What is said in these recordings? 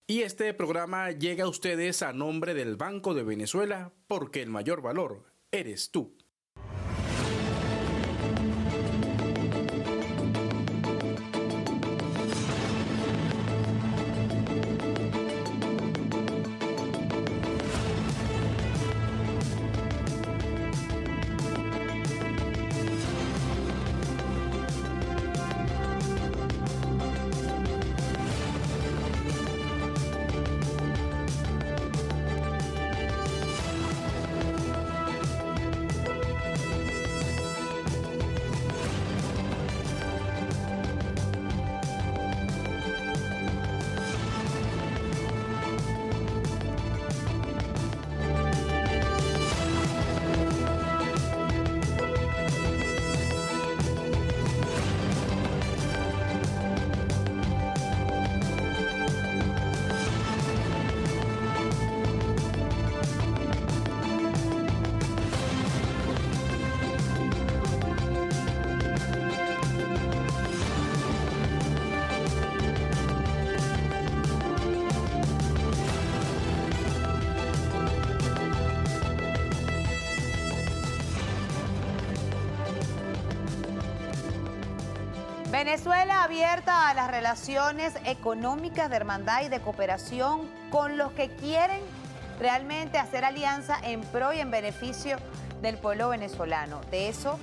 Y este programa llega a ustedes a nombre del Banco de Venezuela, porque el mayor valor eres tú. Venezuela abierta a las relaciones económicas de hermandad y de cooperación con los que quieren realmente hacer alianza en pro y en beneficio del pueblo venezolano. Eso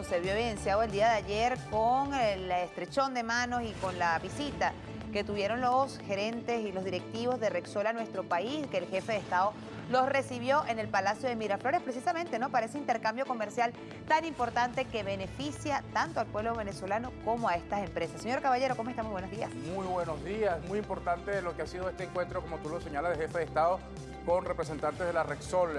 se vio evidenciado el día de ayer con el estrechón de manos y con la visita que tuvieron los gerentes y los directivos de Rexol a nuestro país, que el jefe de Estado los recibió en el Palacio de Miraflores, precisamente, ¿no?, para ese intercambio comercial tan importante que beneficia tanto al pueblo venezolano como a estas empresas. Señor Caballero, ¿cómo está? Muy buenos días. Muy buenos días. Muy importante lo que ha sido este encuentro, como tú lo señalas, del jefe de Estado con representantes de la Rexol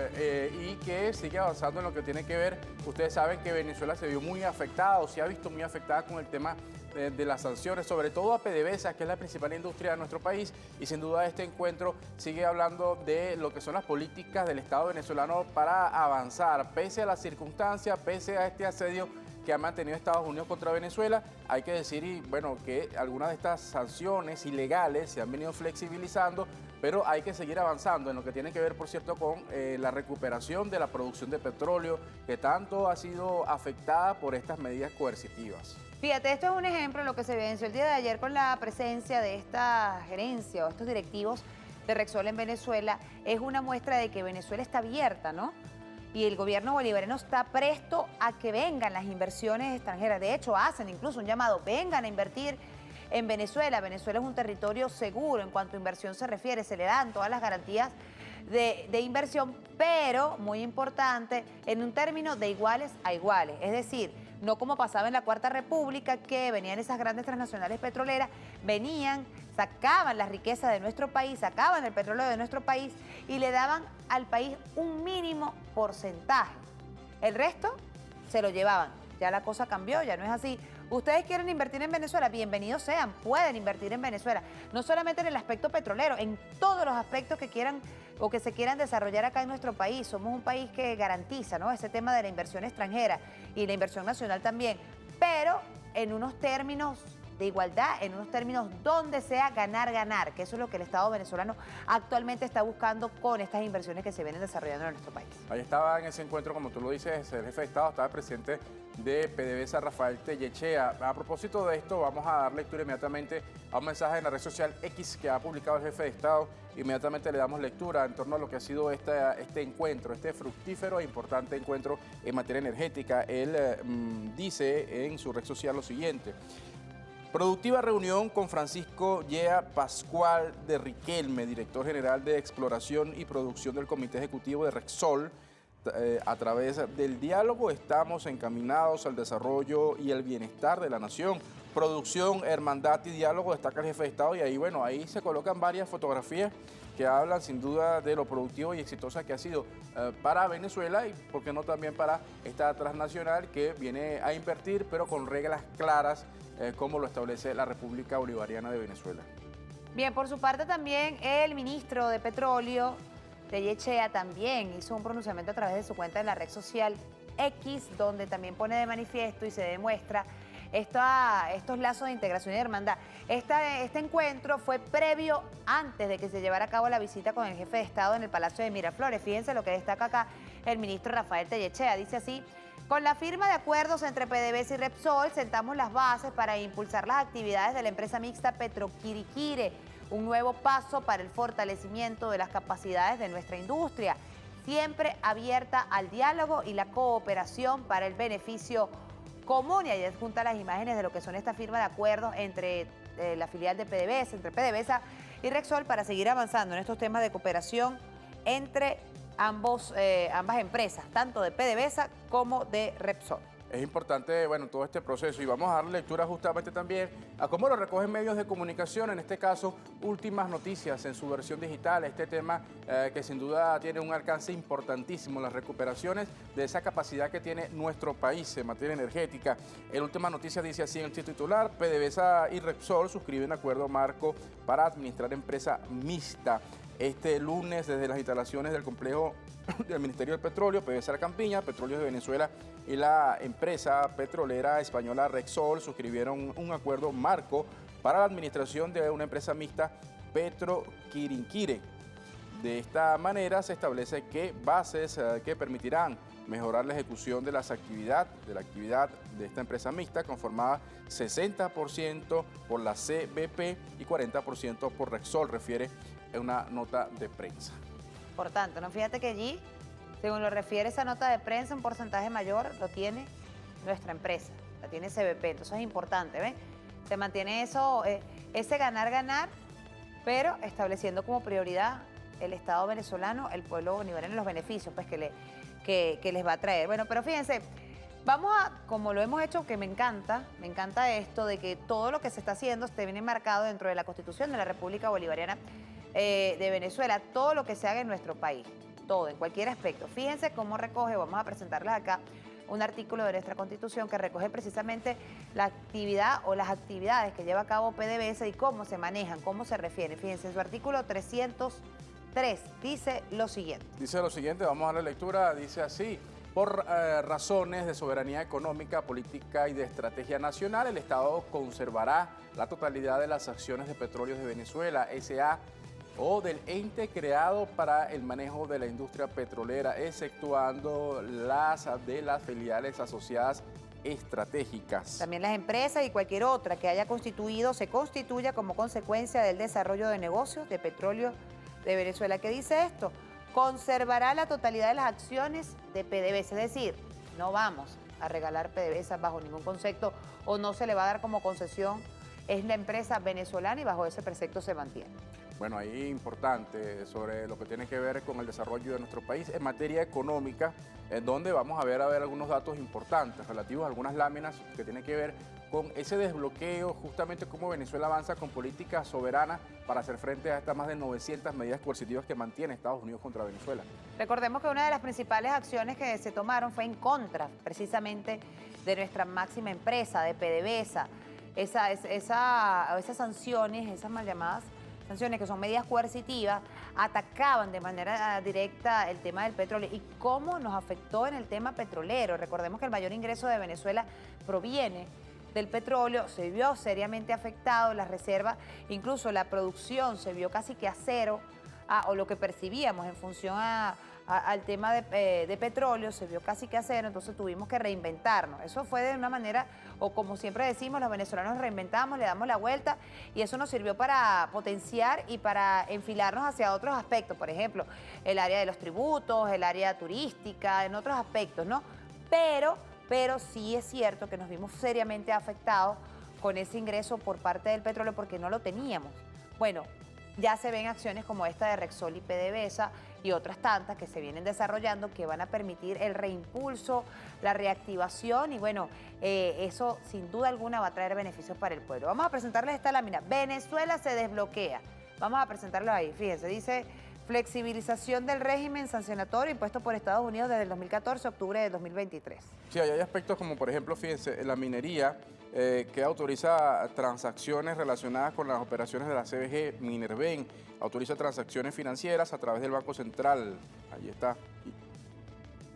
y que sigue avanzando en lo que tiene que ver. Ustedes saben que Venezuela se vio muy afectada, o se ha visto muy afectada con el tema de las sanciones, sobre todo a PDVSA, que es la principal industria de nuestro país, y sin duda este encuentro sigue hablando de lo que son las políticas del Estado venezolano para avanzar, pese a las circunstancias, pese a este asedio que ha mantenido Estados Unidos contra Venezuela. Hay que decir, y bueno, que algunas de estas sanciones ilegales se han venido flexibilizando, pero hay que seguir avanzando en lo que tiene que ver, por cierto, con la recuperación de la producción de petróleo, que tanto ha sido afectada por estas medidas coercitivas. Fíjate, esto es un ejemplo de lo que se evidenció el día de ayer con la presencia de esta gerencia o estos directivos de Rexol en Venezuela. Es una muestra de que Venezuela está abierta, ¿no? Y el gobierno bolivariano está presto a que vengan las inversiones extranjeras. De hecho, hacen incluso un llamado: vengan a invertir en Venezuela. Venezuela es un territorio seguro en cuanto a inversión se refiere. Se le dan todas las garantías de inversión, pero, muy importante, en un término de iguales a iguales. Es decir, no como pasaba en la Cuarta República, que venían esas grandes transnacionales petroleras, venían, sacaban la riqueza de nuestro país, sacaban el petróleo de nuestro país y le daban al país un mínimo porcentaje. El resto se lo llevaban. Ya la cosa cambió, ya no es así. Ustedes quieren invertir en Venezuela, bienvenidos sean, pueden invertir en Venezuela. No solamente en el aspecto petrolero, en todos los aspectos que quieran o que se quieran desarrollar acá en nuestro país. Somos un país que garantiza, ¿no?, ese tema de la inversión extranjera y la inversión nacional también, pero en unos términos de igualdad, en unos términos donde sea ganar-ganar, que eso es lo que el Estado venezolano actualmente está buscando con estas inversiones que se vienen desarrollando en nuestro país. Ahí estaba en ese encuentro, como tú lo dices, el jefe de Estado, estaba el presidente de PDVSA, Rafael Tellechea. A propósito de esto, vamos a dar lectura inmediatamente a un mensaje en la red social X que ha publicado el jefe de Estado. Inmediatamente le damos lectura en torno a lo que ha sido este encuentro, este fructífero e importante encuentro en materia energética. Él dice en su red social lo siguiente: productiva reunión con Francisco Yea Pascual de Riquelme, director general de Exploración y Producción del Comité Ejecutivo de Rexol. A través del diálogo estamos encaminados al desarrollo y el bienestar de la nación. Producción, hermandad y diálogo, destaca el jefe de Estado, y ahí, bueno, ahí se colocan varias fotografías que hablan sin duda de lo productivo y exitosa que ha sido para Venezuela y, por qué no, también para esta transnacional que viene a invertir, pero con reglas claras, como lo establece la República Bolivariana de Venezuela. Bien, por su parte también el ministro de Petróleo, Tellechea, también hizo un pronunciamiento a través de su cuenta en la red social X, donde también pone de manifiesto y se demuestra estos lazos de integración y hermandad. Este encuentro fue previo antes de que se llevara a cabo la visita con el jefe de Estado en el Palacio de Miraflores. Fíjense lo que destaca acá el ministro Rafael Tellechea. Dice así: con la firma de acuerdos entre PDVSA y Repsol, sentamos las bases para impulsar las actividades de la empresa mixta Petroquiriquire, un nuevo paso para el fortalecimiento de las capacidades de nuestra industria, siempre abierta al diálogo y la cooperación para el beneficio común. Y ahí adjunta las imágenes de lo que son esta firma de acuerdos entre la filial de PDVSA, entre PDVSA y Repsol, para seguir avanzando en estos temas de cooperación entre ambas empresas, tanto de PDVSA como de Repsol. Es importante, bueno, todo este proceso, y vamos a dar lectura justamente también a cómo lo recogen medios de comunicación, en este caso Últimas Noticias en su versión digital, este tema que sin duda tiene un alcance importantísimo, las recuperaciones de esa capacidad que tiene nuestro país en materia energética. En Últimas Noticias dice así en el titular: PDVSA y Repsol suscriben acuerdo marco para administrar empresa mixta. Este lunes, desde las instalaciones del complejo del Ministerio del Petróleo, PDVSA La Campiña, Petróleos de Venezuela y la empresa petrolera española Repsol suscribieron un acuerdo marco para la administración de una empresa mixta Petroquiriquire. De esta manera se establece que bases que permitirán mejorar la ejecución de la actividad de esta empresa mixta, conformada 60% por la CBP y 40% por Repsol, refiere en una nota de prensa. Por tanto, ¿no? Fíjate que allí, según lo refiere esa nota de prensa, un porcentaje mayor lo tiene nuestra empresa, la tiene CBP. Entonces es importante, ¿ven? Se mantiene eso, ese ganar-ganar, pero estableciendo como prioridad el Estado venezolano, el pueblo bolivariano, los beneficios pues, que les va a traer. Bueno, pero fíjense, vamos a, como lo hemos hecho, que me encanta esto de que todo lo que se está haciendo esté bien enmarcado dentro de la Constitución de la República Bolivariana de Venezuela, todo lo que se haga en nuestro país, todo, en cualquier aspecto. Fíjense cómo recoge, vamos a presentarles acá un artículo de nuestra Constitución que recoge precisamente la actividad o las actividades que lleva a cabo PDVSA y cómo se manejan, cómo se refieren. Fíjense, en su artículo 303 dice lo siguiente. Dice lo siguiente, vamos a darle lectura, dice así: por razones de soberanía económica, política y de estrategia nacional, el Estado conservará la totalidad de las acciones de Petróleos de Venezuela, S.A., o del ente creado para el manejo de la industria petrolera, exceptuando las de las filiales asociadas estratégicas. También las empresas y cualquier otra que haya constituido, se constituya como consecuencia del desarrollo de negocios de petróleo de Venezuela. ¿Qué dice esto? Conservará la totalidad de las acciones de PDVSA, es decir, no vamos a regalar PDVSA bajo ningún concepto o no se le va a dar como concesión, es la empresa venezolana y bajo ese precepto se mantiene. Bueno, ahí importante sobre lo que tiene que ver con el desarrollo de nuestro país en materia económica, en donde vamos a ver algunos datos importantes relativos a algunas láminas que tienen que ver con ese desbloqueo, justamente cómo Venezuela avanza con políticas soberanas para hacer frente a estas más de 900 medidas coercitivas que mantiene Estados Unidos contra Venezuela. Recordemos que una de las principales acciones que se tomaron fue en contra precisamente de nuestra máxima empresa, de PDVSA. Esas sanciones, esas mal llamadas sanciones, que son medidas coercitivas, atacaban de manera directa el tema del petróleo y cómo nos afectó en el tema petrolero. Recordemos que el mayor ingreso de Venezuela proviene del petróleo, se vio seriamente afectado, las reservas, incluso la producción se vio casi que a cero, o lo que percibíamos en función al tema de petróleo, se vio casi que a cero, entonces tuvimos que reinventarnos. Eso fue de una manera, o como siempre decimos, los venezolanos reinventamos, le damos la vuelta y eso nos sirvió para potenciar y para enfilarnos hacia otros aspectos, por ejemplo, el área de los tributos, el área turística, en otros aspectos, ¿no? Pero sí es cierto que nos vimos seriamente afectados con ese ingreso por parte del petróleo porque no lo teníamos. Bueno, ya se ven acciones como esta de Repsol y PDVSA y otras tantas que se vienen desarrollando que van a permitir el reimpulso, la reactivación y bueno, eso sin duda alguna va a traer beneficios para el pueblo. Vamos a presentarles esta lámina. Venezuela se desbloquea. Vamos a presentarlo ahí. Fíjense, dice flexibilización del régimen sancionatorio impuesto por Estados Unidos desde el 2014 a octubre de 2023. Sí, hay aspectos como, por ejemplo, fíjense, la minería, que autoriza transacciones relacionadas con las operaciones de la CBG Minerven, autoriza transacciones financieras a través del Banco Central. Ahí está.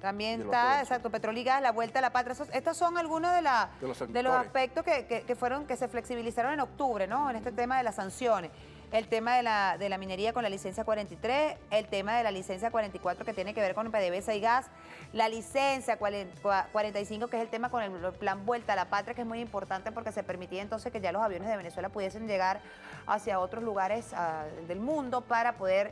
También de los está, derechos. exacto, Petrol y Gas, la vuelta a la patria. Estos son algunos de los sectores. aspectos que se flexibilizaron en octubre, ¿no? En este tema de las sanciones. El tema de la minería con la licencia 43, el tema de la licencia 44 que tiene que ver con PDVSA y gas, la licencia 45 que es el tema con el plan Vuelta a la Patria, que es muy importante porque se permitía entonces que ya los aviones de Venezuela pudiesen llegar hacia otros lugares del mundo para poder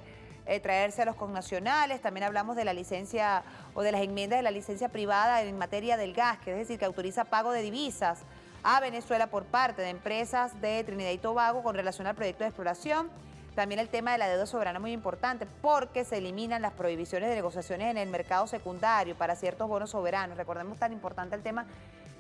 traerse a los connacionales. También hablamos de la licencia o de las enmiendas de la licencia privada en materia del gas, que es decir, que autoriza pago de divisas a Venezuela por parte de empresas de Trinidad y Tobago con relación al proyecto de exploración. También el tema de la deuda soberana muy importante porque se eliminan las prohibiciones de negociaciones en el mercado secundario para ciertos bonos soberanos. Recordemos tan importante el tema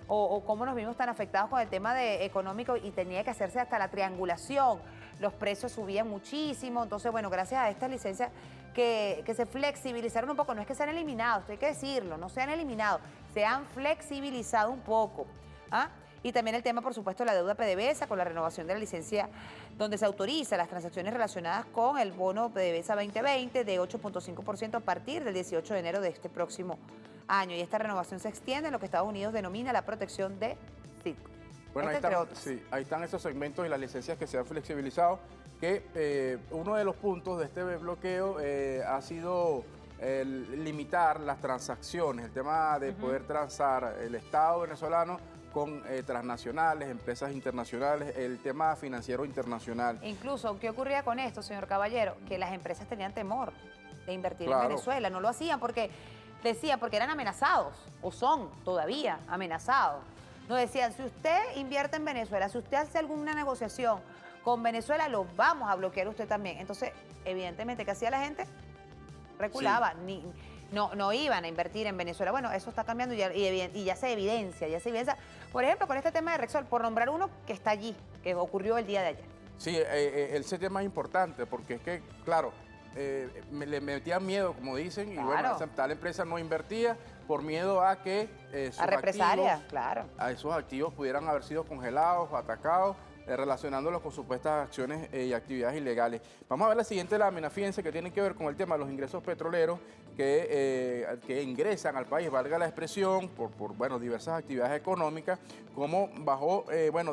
o cómo nos vimos tan afectados con el tema económico y tenía que hacerse hasta la triangulación. Los precios subían muchísimo. Entonces, bueno, gracias a estas licencias que se flexibilizaron un poco, no es que se han eliminado, esto hay que decirlo, no se han eliminado, se han flexibilizado un poco. ¿Ah? Y también el tema, por supuesto, de la deuda PDVSA con la renovación de la licencia donde se autoriza las transacciones relacionadas con el bono PDVSA 2020 de 8.5% a partir del 18 de enero de este próximo año. Y esta renovación se extiende en lo que Estados Unidos denomina la protección de CITCO. Bueno, ahí están esos segmentos y las licencias que se han flexibilizado, que uno de los puntos de este bloqueo ha sido limitar las transacciones, el tema de poder transar el Estado venezolano con transnacionales, empresas internacionales, el tema financiero internacional. Incluso, ¿qué ocurría con esto, señor Caballero? Que las empresas tenían temor de invertir en Claro. Venezuela, no lo hacían porque eran amenazados, o son todavía amenazados. Nos decían, si usted invierte en Venezuela, si usted hace alguna negociación con Venezuela, lo vamos a bloquear usted también. Entonces, evidentemente, ¿qué hacía la gente? Reculaba, no iban a invertir en Venezuela. Bueno, eso está cambiando y ya se evidencia, Por ejemplo, con este tema de Rexol, por nombrar uno que está allí, que ocurrió el día de ayer. Sí, ese tema es importante porque es que, claro, le metían miedo, como dicen, Claro. y bueno, esa tal empresa no invertía por miedo a que sus A represalias, activos, claro. a esos activos pudieran haber sido congelados o atacados, relacionándolos con supuestas acciones y actividades ilegales. Vamos a ver la siguiente lámina, fíjense, que tiene que ver con el tema de los ingresos petroleros que ingresan al país, valga la expresión, por bueno, diversas actividades económicas, como bajó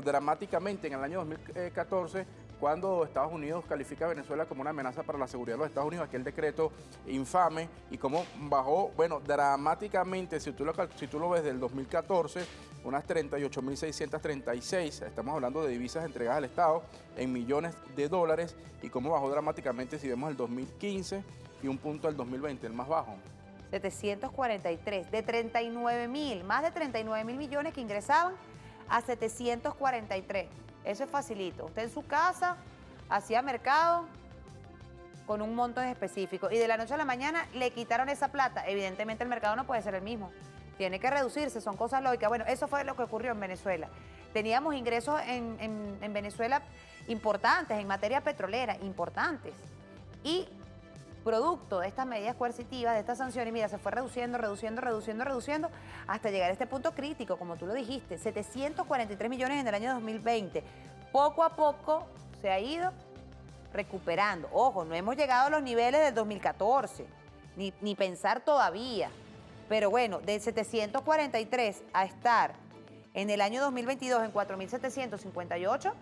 dramáticamente en el año 2014, cuando Estados Unidos califica a Venezuela como una amenaza para la seguridad de los Estados Unidos, aquel decreto infame, y cómo bajó, dramáticamente, si tú lo ves del 2014, unas 38.636, estamos hablando de divisas entregadas al Estado en millones de dólares, y cómo bajó dramáticamente si vemos el 2015 y un punto del 2020, el más bajo. 743, de 39.000, más de 39.000 millones que ingresaban a 743. Eso es facilito. Usted en su casa hacía mercado con un monto en específico y de la noche a la mañana le quitaron esa plata. Evidentemente el mercado no puede ser el mismo. Tiene que reducirse, son cosas lógicas. Bueno, eso fue lo que ocurrió en Venezuela. Teníamos ingresos en Venezuela importantes, en materia petrolera, importantes. Y producto de estas medidas coercitivas, de estas sanciones, mira, se fue reduciendo hasta llegar a este punto crítico, como tú lo dijiste, 743 millones en el año 2020. Poco a poco se ha ido recuperando. Ojo, no hemos llegado a los niveles del 2014, ni pensar todavía. Pero bueno, de 743 a estar en el año 2022 en 4.758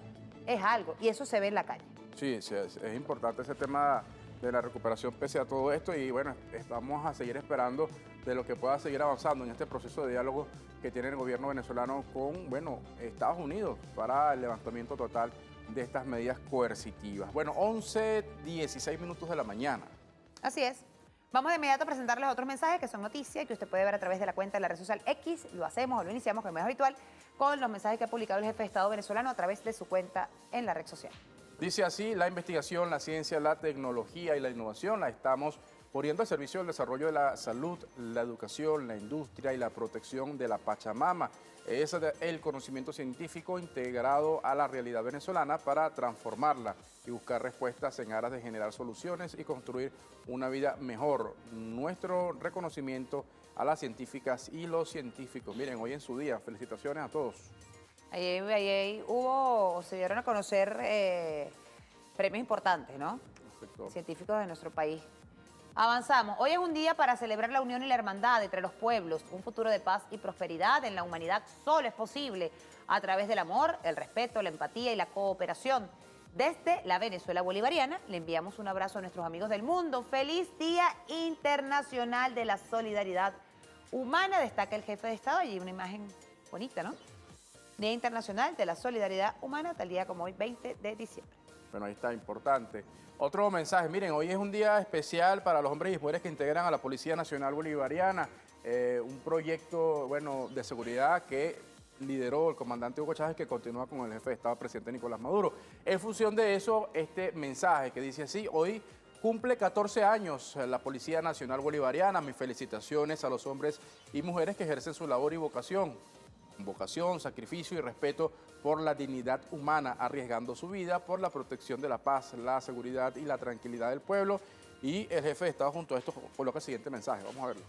es algo, y eso se ve en la calle. Sí, es importante ese tema de la recuperación pese a todo esto, y bueno, vamos a seguir esperando de lo que pueda seguir avanzando en este proceso de diálogo que tiene el gobierno venezolano con, Estados Unidos para el levantamiento total de estas medidas coercitivas. Bueno, 11:16 minutos de la mañana. Así es. Vamos de inmediato a presentarles otros mensajes que son noticias y que usted puede ver a través de la cuenta de la red social X. Lo hacemos o lo iniciamos, como es habitual, con los mensajes que ha publicado el jefe de Estado venezolano a través de su cuenta en la red social. Dice así: la investigación, la ciencia, la tecnología y la innovación la estamos poniendo al servicio del desarrollo de la salud, la educación, la industria y la protección de la Pachamama. Es el conocimiento científico integrado a la realidad venezolana para transformarla y buscar respuestas en aras de generar soluciones y construir una vida mejor. Nuestro reconocimiento a las científicas y los científicos. Miren, hoy en su día, felicitaciones a todos. Ahí se dieron a conocer premios importantes, ¿no? Perfecto. Científicos de nuestro país. Avanzamos. Hoy es un día para celebrar la unión y la hermandad entre los pueblos. Un futuro de paz y prosperidad en la humanidad solo es posible a través del amor, el respeto, la empatía y la cooperación. Desde la Venezuela bolivariana le enviamos un abrazo a nuestros amigos del mundo. ¡Feliz Día Internacional de la Solidaridad Humana! Destaca el jefe de Estado. Allí una imagen bonita, ¿no? Día Internacional de la Solidaridad Humana, tal día como hoy, 20 de diciembre. Bueno, ahí está, importante. Otro mensaje, miren, hoy es un día especial para los hombres y mujeres que integran a la Policía Nacional Bolivariana, un proyecto, bueno, de seguridad que lideró el comandante Hugo Chávez, que continúa con el jefe de Estado, presidente Nicolás Maduro. En función de eso, este mensaje que dice así: hoy cumple 14 años la Policía Nacional Bolivariana. Mis felicitaciones a los hombres y mujeres que ejercen su labor y vocación, sacrificio y respeto por la dignidad humana, arriesgando su vida por la protección de la paz, la seguridad y la tranquilidad del pueblo. Y el jefe de Estado junto a esto coloca el siguiente mensaje. Vamos a verlo.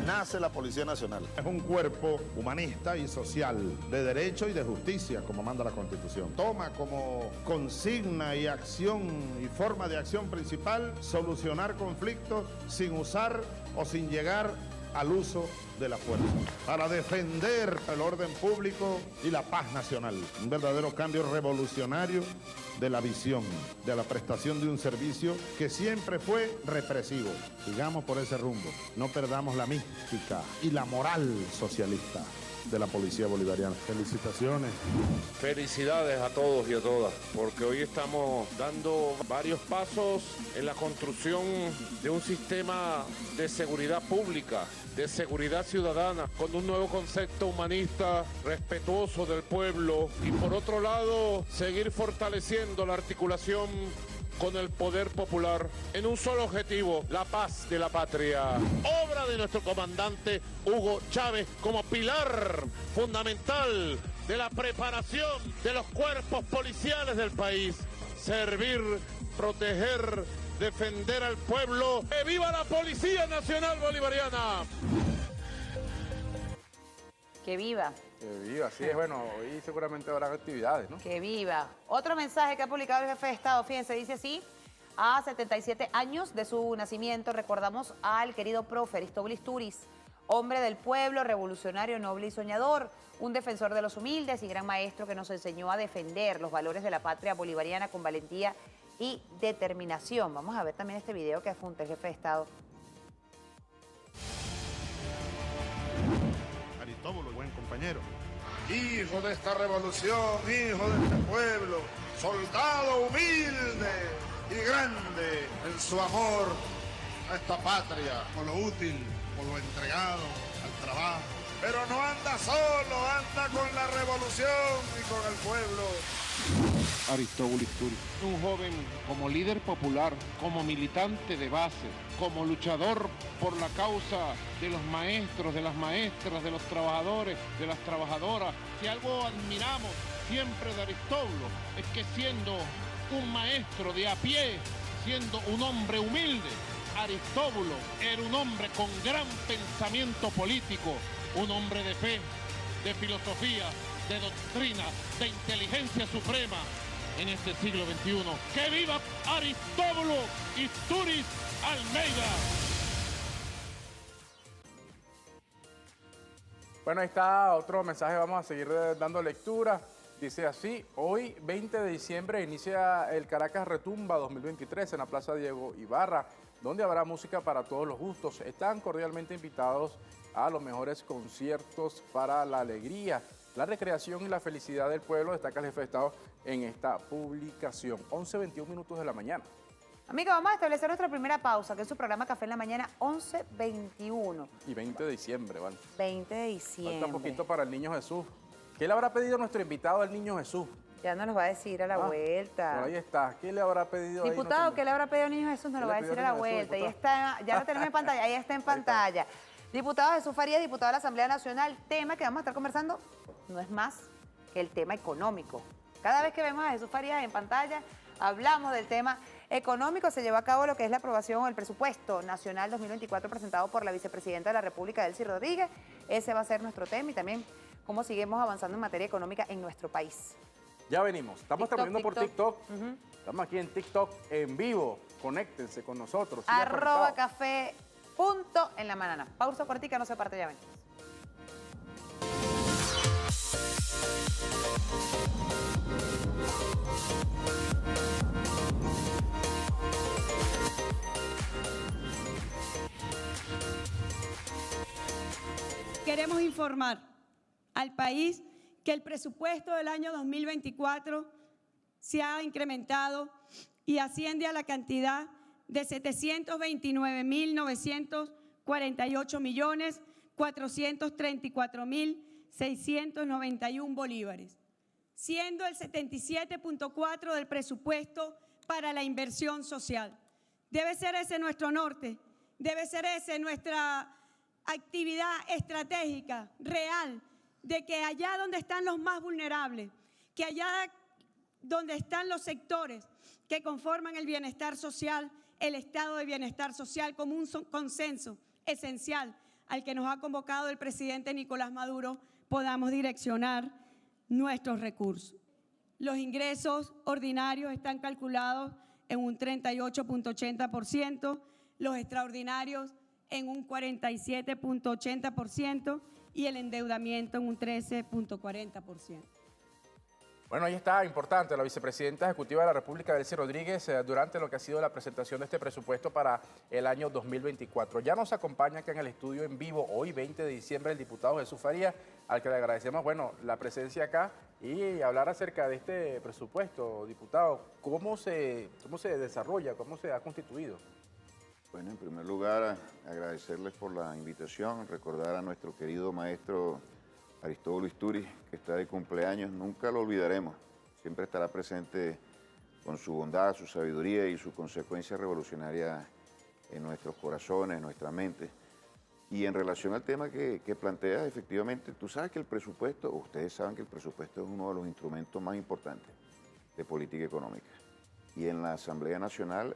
Nace la Policía Nacional. Es un cuerpo humanista y social, de derecho y de justicia, como manda la Constitución. Toma como consigna y acción y forma de acción principal solucionar conflictos sin usar o sin llegar al uso de la fuerza, para defender el orden público y la paz nacional. Un verdadero cambio revolucionario de la visión, de la prestación de un servicio que siempre fue represivo. Sigamos por ese rumbo, no perdamos la mística y la moral socialista de la Policía Bolivariana. Felicitaciones. Felicidades a todos y a todas, porque hoy estamos dando varios pasos en la construcción de un sistema de seguridad pública, de seguridad ciudadana, con un nuevo concepto humanista, respetuoso del pueblo, y por otro lado, seguir fortaleciendo la articulación con el poder popular en un solo objetivo: la paz de la patria. Obra de nuestro comandante Hugo Chávez como pilar fundamental de la preparación de los cuerpos policiales del país. Servir, proteger, defender al pueblo. ¡Que viva la Policía Nacional Bolivariana! ¡Que viva! Que viva, así es. Bueno, hoy seguramente habrá actividades, ¿no? ¡Que viva! Otro mensaje que ha publicado el jefe de Estado, fíjense, dice así: a 77 años de su nacimiento recordamos al querido profe Aristóbulo Isturiz, hombre del pueblo, revolucionario, noble y soñador, un defensor de los humildes y gran maestro que nos enseñó a defender los valores de la patria bolivariana con valentía y determinación. Vamos a ver también este video que apunta el jefe de Estado. Aristóbulo, buen compañero. Hijo de esta revolución, hijo de este pueblo, soldado humilde y grande en su amor a esta patria, por lo útil, por lo entregado al trabajo. Pero no anda solo, anda con la revolución y con el pueblo. Aristóbulo Isturiz, un joven como líder popular, como militante de base, como luchador por la causa de los maestros, de las maestras, de los trabajadores, de las trabajadoras. Si algo admiramos siempre de Aristóbulo es que siendo un maestro de a pie, siendo un hombre humilde, Aristóbulo era un hombre con gran pensamiento político, un hombre de fe, de filosofía, de doctrina, de inteligencia suprema en este siglo XXI. ¡Que viva Aristóbulo Isturiz Almeida! Bueno, ahí está otro mensaje, vamos a seguir dando lectura. Dice así: hoy, 20 de diciembre, inicia el Caracas Retumba 2023 en la Plaza Diego Ibarra, donde habrá música para todos los gustos. Están cordialmente invitados a los mejores conciertos para la alegría, la recreación y la felicidad del pueblo, destaca el jefe de Estado en esta publicación. 11:21 minutos de la mañana. Amigos, vamos a establecer nuestra primera pausa, que es su programa Café en la Mañana, 11:21. Y 20 de diciembre, ¿vale? 20 de diciembre. Falta poquito para el Niño Jesús. ¿Qué le habrá pedido nuestro invitado al Niño Jesús? Ya nos lo va a decir a la vuelta. Por ahí está. ¿Qué le habrá pedido ahí Diputado, nuestro- ¿qué le habrá pedido al Niño Jesús? Nos lo ¿Qué va a le decir a pidió la al Niño Jesús, vuelta. Ahí diputado? está, ya lo tenemos en pantalla, ahí está en pantalla. Diputado Jesús Farías, diputado de la Asamblea Nacional. Tema que vamos a estar conversando no es más que el tema económico. Cada vez que vemos a Jesús Farías en pantalla, hablamos del tema económico. Se llevó a cabo lo que es la aprobación del presupuesto nacional 2024 presentado por la vicepresidenta de la República, Delcy Rodríguez. Ese va a ser nuestro tema y también cómo seguimos avanzando en materia económica en nuestro país. Ya venimos. Estamos TikTok, transmitiendo por TikTok. Estamos aquí en TikTok en vivo. Conéctense con nosotros. sigan @ conectados. café punto en la banana. Pausa cortica, no se parte, ya venimos. Queremos informar al país que el presupuesto del año 2024 se ha incrementado y asciende a la cantidad de 729.940.434.691 bolívares, siendo el 77.4% del presupuesto para la inversión social. Debe ser ese nuestro norte, debe ser ese nuestra actividad estratégica, real, de que allá donde están los más vulnerables, que allá donde están los sectores que conforman el bienestar social, el estado de bienestar social como un consenso esencial al que nos ha convocado el presidente Nicolás Maduro, podamos direccionar nuestros recursos. Los ingresos ordinarios están calculados en un 38.80%, los extraordinarios en un 47.80% y el endeudamiento en un 13.40%. Bueno, ahí está, importante, la vicepresidenta ejecutiva de la República, Delcy Rodríguez, durante lo que ha sido la presentación de este presupuesto para el año 2024. Ya nos acompaña acá en el estudio en vivo, hoy 20 de diciembre, el diputado Jesús Farías, al que le agradecemos, bueno, la presencia acá y hablar acerca de este presupuesto. Diputado, ¿cómo se desarrolla, cómo se ha constituido? Bueno, en primer lugar, agradecerles por la invitación, recordar a nuestro querido maestro Aristóbulo Istúriz, que está de cumpleaños, nunca lo olvidaremos, siempre estará presente con su bondad, su sabiduría y su consecuencia revolucionaria en nuestros corazones, en nuestra mente. Y en relación al tema que planteas, efectivamente, tú sabes que el presupuesto, ustedes saben que el presupuesto es uno de los instrumentos más importantes de política económica. Y en la Asamblea Nacional,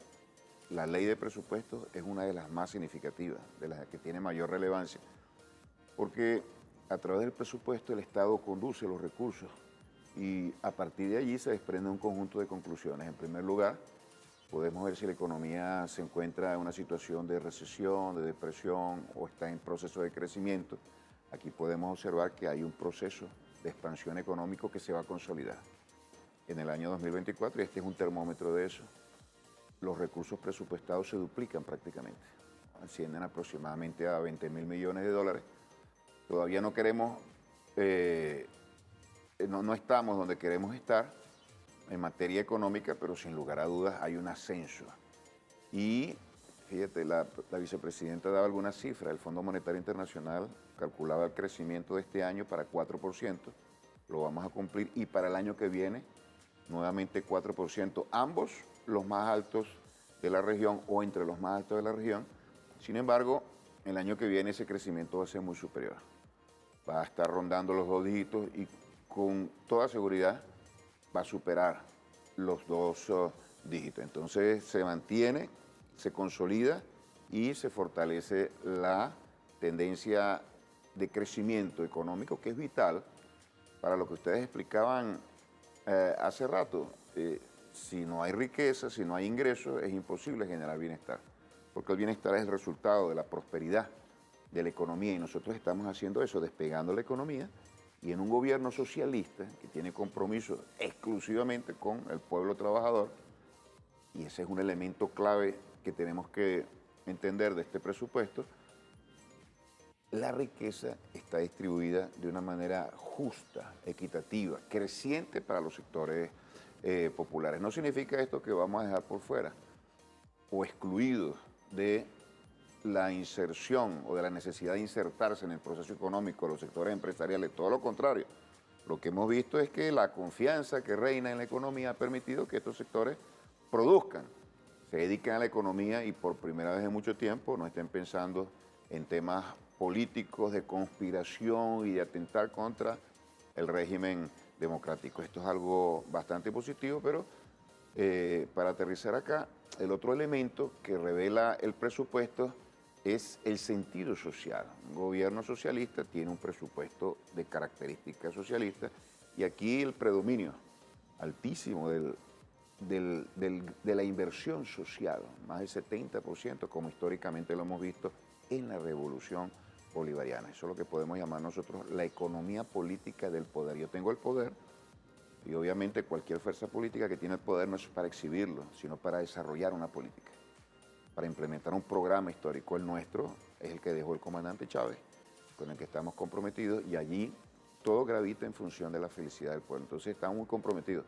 la ley de presupuestos es una de las más significativas, de las que tiene mayor relevancia, porque a través del presupuesto el Estado conduce los recursos y a partir de allí se desprende un conjunto de conclusiones. En primer lugar, podemos ver si la economía se encuentra en una situación de recesión, de depresión o está en proceso de crecimiento. Aquí podemos observar que hay un proceso de expansión económico que se va a consolidar en el año 2024 y este es un termómetro de eso. Los recursos presupuestados se duplican prácticamente, ascienden aproximadamente a 20.000 millones de dólares. Todavía no queremos, no estamos donde queremos estar en materia económica, pero sin lugar a dudas hay un ascenso. Y fíjate, la vicepresidenta daba algunas cifras. El Fondo Monetario Internacional calculaba el crecimiento de este año para 4%, lo vamos a cumplir, y para el año que viene, nuevamente 4%, ambos los más altos de la región o entre los más altos de la región. Sin embargo, el año que viene ese crecimiento va a ser muy superior. Va a estar rondando los 2 dígitos y con toda seguridad va a superar los 2 dígitos. Entonces se mantiene, se consolida y se fortalece la tendencia de crecimiento económico que es vital para lo que ustedes explicaban hace rato. Si no hay riqueza, si no hay ingresos, es imposible generar bienestar, porque el bienestar es el resultado de la prosperidad de la economía y nosotros estamos haciendo eso, despegando la economía y en un gobierno socialista que tiene compromiso exclusivamente con el pueblo trabajador, y ese es un elemento clave que tenemos que entender de este presupuesto. La riqueza está distribuida de una manera justa, equitativa, creciente para los sectores populares. No significa esto que vamos a dejar por fuera o excluidos de la inserción o de la necesidad de insertarse en el proceso económico de los sectores empresariales. Todo lo contrario. Lo que hemos visto es que la confianza que reina en la economía ha permitido que estos sectores produzcan, se dediquen a la economía y por primera vez en mucho tiempo no estén pensando en temas políticos de conspiración y de atentar contra el régimen democrático. Esto es algo bastante positivo, pero para aterrizar acá, el otro elemento que revela el presupuesto es el sentido social. Un gobierno socialista tiene un presupuesto de características socialistas y aquí el predominio altísimo de la inversión social, más del 70%, como históricamente lo hemos visto en la revolución bolivariana. Eso es lo que podemos llamar nosotros la economía política del poder. Yo tengo el poder y obviamente cualquier fuerza política que tiene el poder no es para exhibirlo, sino para desarrollar una política, para implementar un programa histórico. El nuestro es el que dejó el comandante Chávez, con el que estamos comprometidos, y allí todo gravita en función de la felicidad del pueblo. Entonces estamos muy comprometidos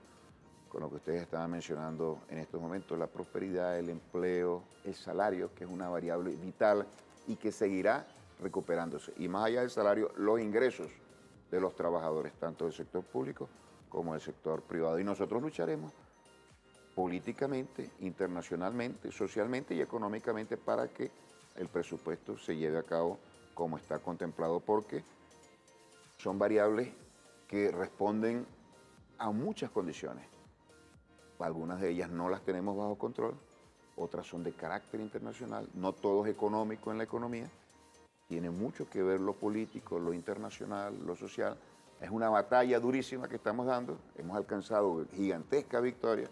con lo que ustedes estaban mencionando en estos momentos, la prosperidad, el empleo, el salario, que es una variable vital y que seguirá recuperándose. Y más allá del salario, los ingresos de los trabajadores, tanto del sector público como del sector privado. Y nosotros lucharemos políticamente, internacionalmente, socialmente y económicamente para que el presupuesto se lleve a cabo como está contemplado, porque son variables que responden a muchas condiciones. Algunas de ellas no las tenemos bajo control, otras son de carácter internacional, no todo es económico en la economía, tiene mucho que ver lo político, lo internacional, lo social. Es una batalla durísima que estamos dando, hemos alcanzado gigantesca victoria,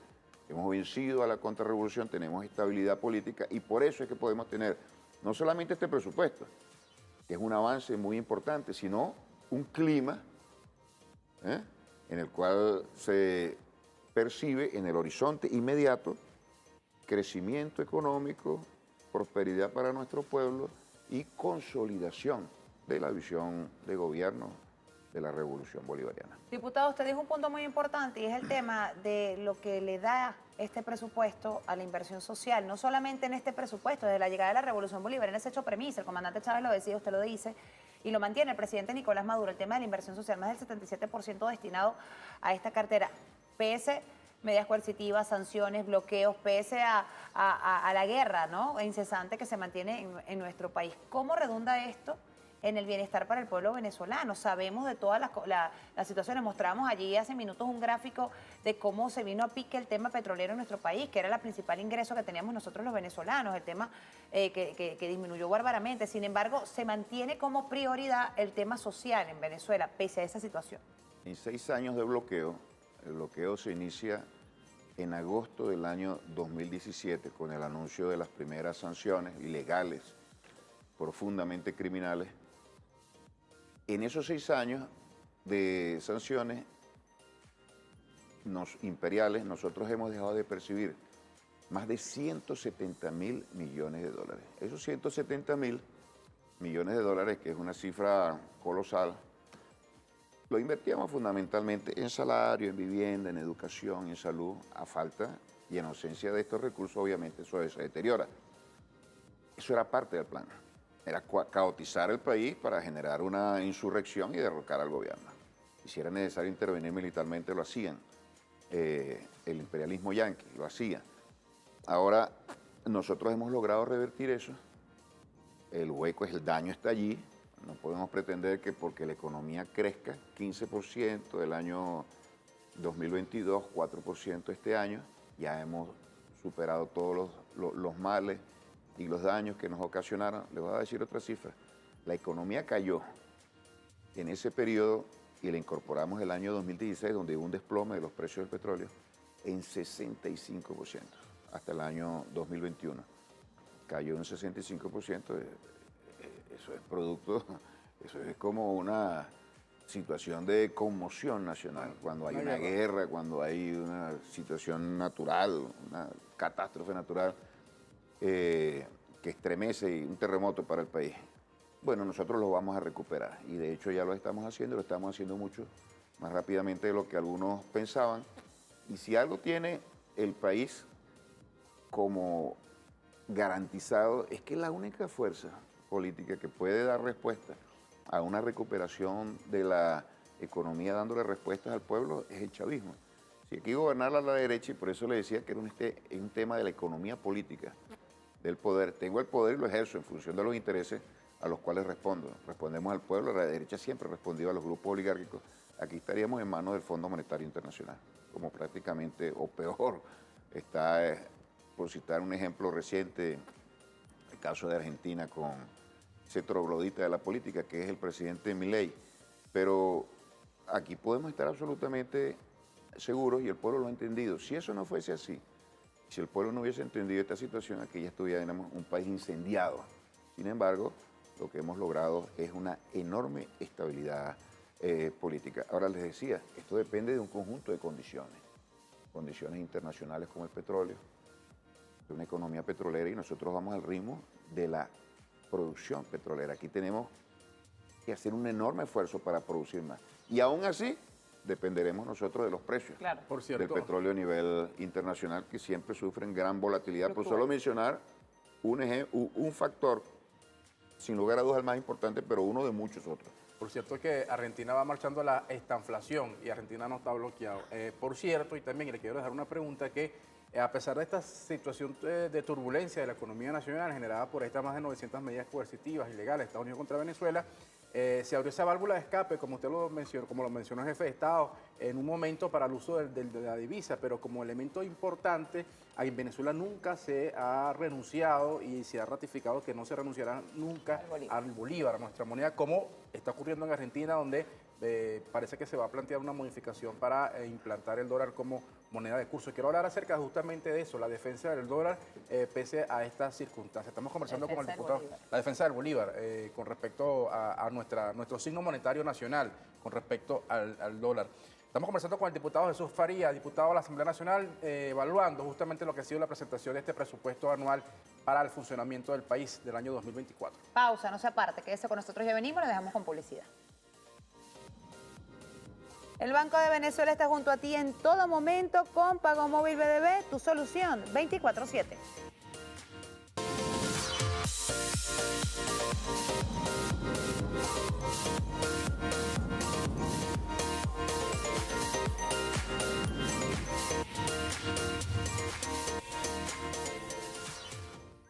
hemos vencido a la contrarrevolución, tenemos estabilidad política y por eso es que podemos tener no solamente este presupuesto, que es un avance muy importante, sino un clima en el cual se percibe en el horizonte inmediato crecimiento económico, prosperidad para nuestro pueblo y consolidación de la visión de gobierno de la Revolución Bolivariana. Diputado, usted dijo un punto muy importante y es el tema de lo que le da este presupuesto a la inversión social. No solamente en este presupuesto, desde la llegada de la Revolución Bolivariana se ha hecho premisa, el comandante Chávez lo decía, usted lo dice, y lo mantiene el presidente Nicolás Maduro, el tema de la inversión social, más del 77% destinado a esta cartera, pese medidas coercitivas, sanciones, bloqueos, pese a la guerra, ¿no?, incesante que se mantiene en nuestro país. ¿Cómo redunda esto en el bienestar para el pueblo venezolano? Sabemos de todas las situaciones. Mostramos allí hace minutos un gráfico de cómo se vino a pique el tema petrolero en nuestro país, que era el principal ingreso que teníamos nosotros los venezolanos, el tema que disminuyó bárbaramente. Sin embargo, se mantiene como prioridad el tema social en Venezuela, pese a esa situación. En 6 años de bloqueo, el bloqueo se inicia en agosto del año 2017 con el anuncio de las primeras sanciones ilegales, profundamente criminales. En esos 6 años de sanciones imperiales, nosotros hemos dejado de percibir más de 170.000 millones de dólares. Esos 170.000 millones de dólares, que es una cifra colosal, lo invertíamos fundamentalmente en salario, en vivienda, en educación, en salud. A falta y en ausencia de estos recursos, obviamente, eso se deteriora. Eso era parte del plan. Era caotizar el país para generar una insurrección y derrocar al gobierno. Y si era necesario intervenir militarmente, lo hacían. El imperialismo yanqui lo hacía. Ahora, nosotros hemos logrado revertir eso. El hueco el daño está allí. No podemos pretender que porque la economía crezca 15% del año 2022, 4% este año, ya hemos superado todos los males y los daños que nos ocasionaron. Les voy a decir otra cifra. La economía cayó en ese periodo y la incorporamos el año 2016, donde hubo un desplome de los precios del petróleo, en 65%, hasta el año 2021. Cayó en 65%. Eso es producto, eso es como una situación de conmoción nacional. Cuando hay una guerra, cuando hay una situación natural, una catástrofe natural que estremece y un terremoto para el país. Bueno, nosotros lo vamos a recuperar y de hecho ya lo estamos haciendo mucho más rápidamente de lo que algunos pensaban. Y si algo tiene el país como garantizado es que la única fuerza política que puede dar respuesta a una recuperación de la economía dándole respuestas al pueblo es el chavismo. Si aquí gobernar a la derecha, y por eso le decía que era un tema de la economía política, del poder. Tengo el poder y lo ejerzo en función de los intereses a los cuales respondo. Respondemos al pueblo, la derecha siempre ha respondido a los grupos oligárquicos. Aquí estaríamos en manos del Fondo Monetario Internacional, como prácticamente, o peor, está, por citar un ejemplo reciente, el caso de Argentina con ese troglodita de la política, que es el presidente Milei. Pero aquí podemos estar absolutamente seguros y el pueblo lo ha entendido. Si eso no fuese así, si el pueblo no hubiese entendido esta situación, aquí ya estuviéramos un país incendiado. Sin embargo, lo que hemos logrado es una enorme estabilidad política. Ahora les decía, esto depende de un conjunto de condiciones internacionales como el petróleo, de una economía petrolera, y nosotros vamos al ritmo de la producción petrolera. Aquí tenemos que hacer un enorme esfuerzo para producir más. Y aún así, dependeremos nosotros de los precios Por cierto, del petróleo a nivel internacional, que siempre sufren gran volatilidad. Por solo mencionar un factor, sin lugar a dudas el más importante, pero uno de muchos otros. Por cierto que Argentina va marchando a la estanflación y Argentina no está bloqueado. Por cierto, y también le quiero dejar una pregunta que a pesar de esta situación de turbulencia de la economía nacional generada por estas más de 900 medidas coercitivas ilegales de Estados Unidos contra Venezuela, se abrió esa válvula de escape, como usted lo mencionó, como lo mencionó el jefe de Estado, en un momento para el uso de la divisa, pero como elemento importante, en Venezuela nunca se ha renunciado y se ha ratificado que no se renunciará nunca al bolívar, a nuestra moneda, como está ocurriendo en Argentina, donde parece que se va a plantear una modificación para implantar el dólar como moneda de curso. Quiero hablar acerca justamente de eso, la defensa del dólar pese a estas circunstancias. Estamos conversando con el diputado, la defensa del bolívar, con respecto a nuestro signo monetario nacional, con respecto al dólar. Estamos conversando con el diputado Jesús Faría, diputado de la Asamblea Nacional, evaluando justamente lo que ha sido la presentación de este presupuesto anual para el funcionamiento del país del año 2024. Pausa, no se aparte, quédese con nosotros, ya venimos, nos dejamos con publicidad. El Banco de Venezuela está junto a ti en todo momento con Pago Móvil BDB, tu solución 24/7.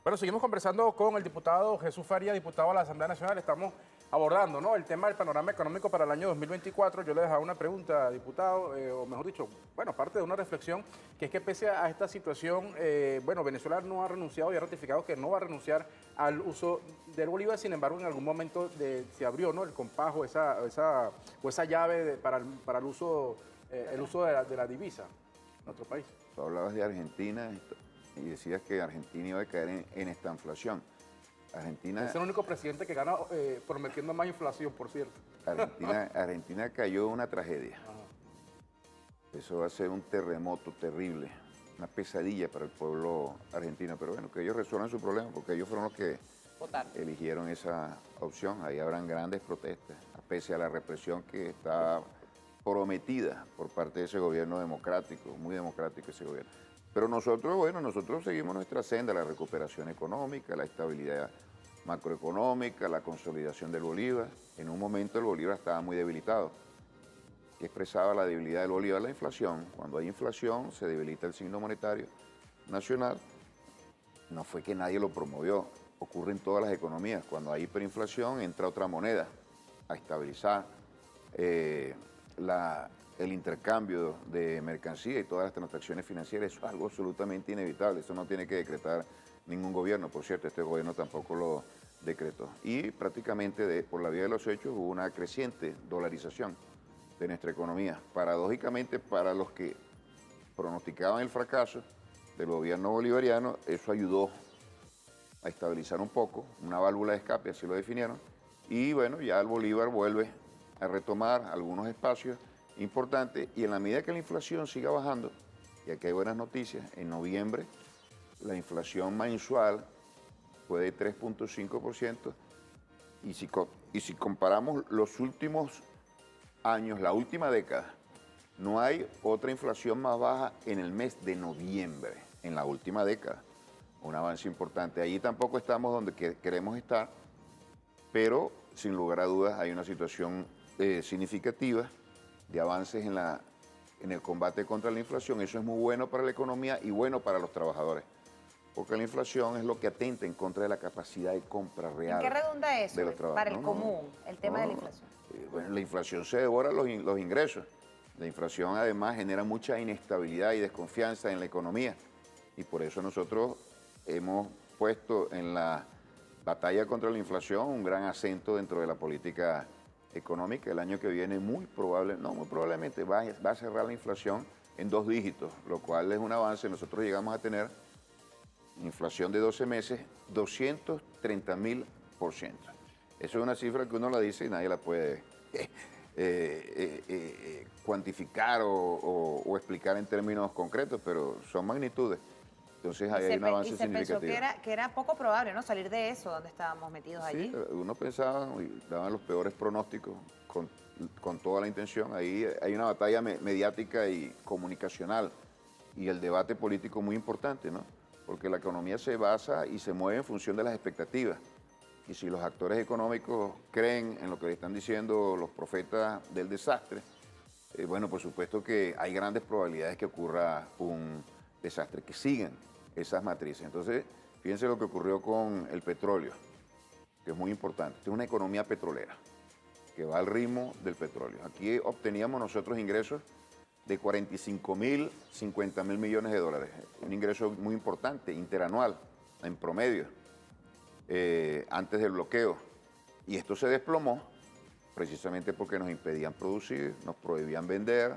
Bueno, seguimos conversando con el diputado Jesús Faría, diputado de la Asamblea Nacional. Estamos abordando, ¿no?, el tema del panorama económico para el año 2024. Yo le dejaba una pregunta, diputado, o mejor dicho, bueno, parte de una reflexión, que es que pese a esta situación, bueno, Venezuela no ha renunciado y ha ratificado que no va a renunciar al uso del bolívar. Sin embargo, en algún momento se abrió, ¿no?, el compás o esa llave para el uso de la divisa en nuestro país. Tú hablabas de Argentina y decías que Argentina iba a caer en esta inflación. Argentina, es el único presidente que gana prometiendo más inflación, por cierto. Argentina cayó en una tragedia. Ajá. Eso va a ser un terremoto terrible, una pesadilla para el pueblo argentino. Pero bueno, que ellos resuelvan su problema, porque ellos fueron los que eligieron esa opción. Ahí habrán grandes protestas, pese a la represión que está prometida por parte de ese gobierno democrático, muy democrático ese gobierno. Pero nosotros, bueno, nosotros seguimos nuestra senda, la recuperación económica, la estabilidad macroeconómica, la consolidación del bolívar. En un momento el bolívar estaba muy debilitado. ¿Qué expresaba la debilidad del bolívar? La inflación. Cuando hay inflación se debilita el signo monetario nacional. No fue que nadie lo promovió, ocurre en todas las economías. Cuando hay hiperinflación entra otra moneda a estabilizar el intercambio de mercancía y todas las transacciones financieras. Eso es algo absolutamente inevitable, eso no tiene que decretar ningún gobierno. Por cierto, este gobierno tampoco lo decretó. Y prácticamente por la vía de los hechos hubo una creciente dolarización de nuestra economía. Paradójicamente, para los que pronosticaban el fracaso del gobierno bolivariano, eso ayudó a estabilizar un poco, una válvula de escape, así lo definieron. Y bueno, ya el bolívar vuelve a retomar algunos espacios importante, y en la medida que la inflación siga bajando, y aquí hay buenas noticias, en noviembre la inflación mensual fue de 3.5%, y si comparamos los últimos años, la última década, no hay otra inflación más baja en el mes de noviembre, en la última década. Un avance importante. Allí tampoco estamos donde queremos estar, pero sin lugar a dudas hay una situación significativa de avances en el combate contra la inflación. Eso es muy bueno para la economía y bueno para los trabajadores, porque la inflación es lo que atenta en contra de la capacidad de compra real. ¿En qué redunda eso de los para el común, el tema de la inflación? Bueno, la inflación se devora los ingresos. La inflación además genera mucha inestabilidad y desconfianza en la economía, y por eso nosotros hemos puesto en la batalla contra la inflación un gran acento dentro de la política económica el año que viene muy probablemente va a cerrar la inflación en 2 dígitos, lo cual es un avance. Nosotros llegamos a tener inflación de 12 meses, 230.000%. Eso es una cifra que uno la dice y nadie la puede cuantificar o explicar en términos concretos, pero son magnitudes. Entonces ahí hay un avance significativo. Se pensó que era poco probable, ¿no? Salir de eso donde estábamos metidos allí. Sí, uno pensaba y daban los peores pronósticos con toda la intención. Ahí hay una batalla mediática y comunicacional y el debate político muy importante, ¿no? Porque la economía se basa y se mueve en función de las expectativas. Y si los actores económicos creen en lo que le están diciendo los profetas del desastre, bueno, por supuesto que hay grandes probabilidades que ocurra un desastre, que sigan esas matrices. Entonces, fíjense lo que ocurrió con el petróleo, que es muy importante. Esta es una economía petrolera, que va al ritmo del petróleo. Aquí obteníamos nosotros ingresos de 45.000, 50.000 millones de dólares. Un ingreso muy importante, interanual, en promedio, antes del bloqueo. Y esto se desplomó precisamente porque nos impedían producir, nos prohibían vender,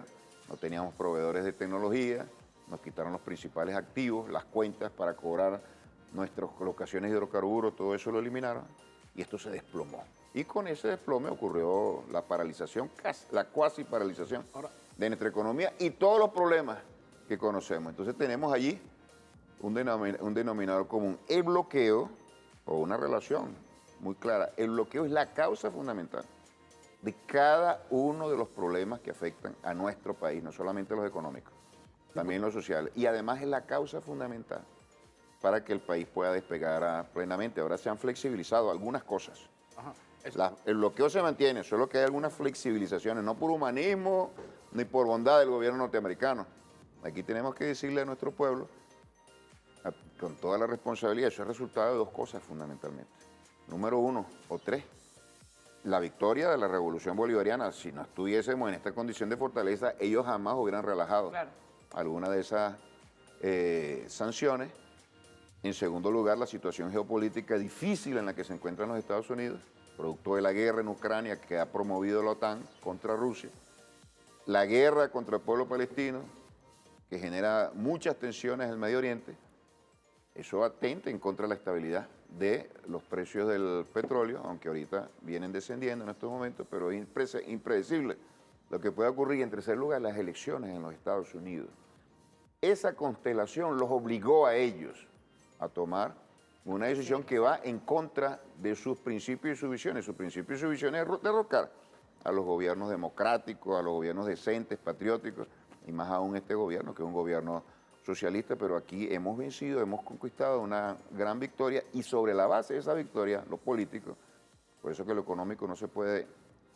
no teníamos proveedores de tecnología, nos quitaron los principales activos, las cuentas para cobrar nuestras colocaciones de hidrocarburos, todo eso lo eliminaron y esto se desplomó. Y con ese desplome ocurrió la paralización, la cuasi paralización de nuestra economía y todos los problemas que conocemos. Entonces tenemos allí un denominador común, el bloqueo, o una relación muy clara. El bloqueo es la causa fundamental de cada uno de los problemas que afectan a nuestro país, no solamente los económicos, también los sociales. Y además es la causa fundamental para que el país pueda despegar plenamente. Ahora se han flexibilizado algunas cosas. El bloqueo se mantiene, solo que hay algunas flexibilizaciones, no por humanismo ni por bondad del gobierno norteamericano. Aquí tenemos que decirle a nuestro pueblo, con toda la responsabilidad, eso es resultado de 2 cosas fundamentalmente. Número 1 o 3, la victoria de la revolución bolivariana. Si no estuviésemos en esta condición de fortaleza, ellos jamás hubieran relajado alguna de esas sanciones. En segundo lugar, la situación geopolítica difícil en la que se encuentran los Estados Unidos, producto de la guerra en Ucrania que ha promovido la OTAN contra Rusia, la guerra contra el pueblo palestino, que genera muchas tensiones en el Medio Oriente. Eso atenta en contra de la estabilidad de los precios del petróleo, aunque ahorita vienen descendiendo en estos momentos, pero es impredecible lo que puede ocurrir. En tercer lugar, las elecciones en los Estados Unidos. Esa constelación los obligó a ellos a tomar una decisión que va en contra de sus principios y sus visiones. Su principio y su visión es derrocar a los gobiernos democráticos, a los gobiernos decentes, patrióticos, y más aún este gobierno, que es un gobierno socialista, pero aquí hemos vencido, hemos conquistado una gran victoria y sobre la base de esa victoria, los políticos, por eso que lo económico no se puede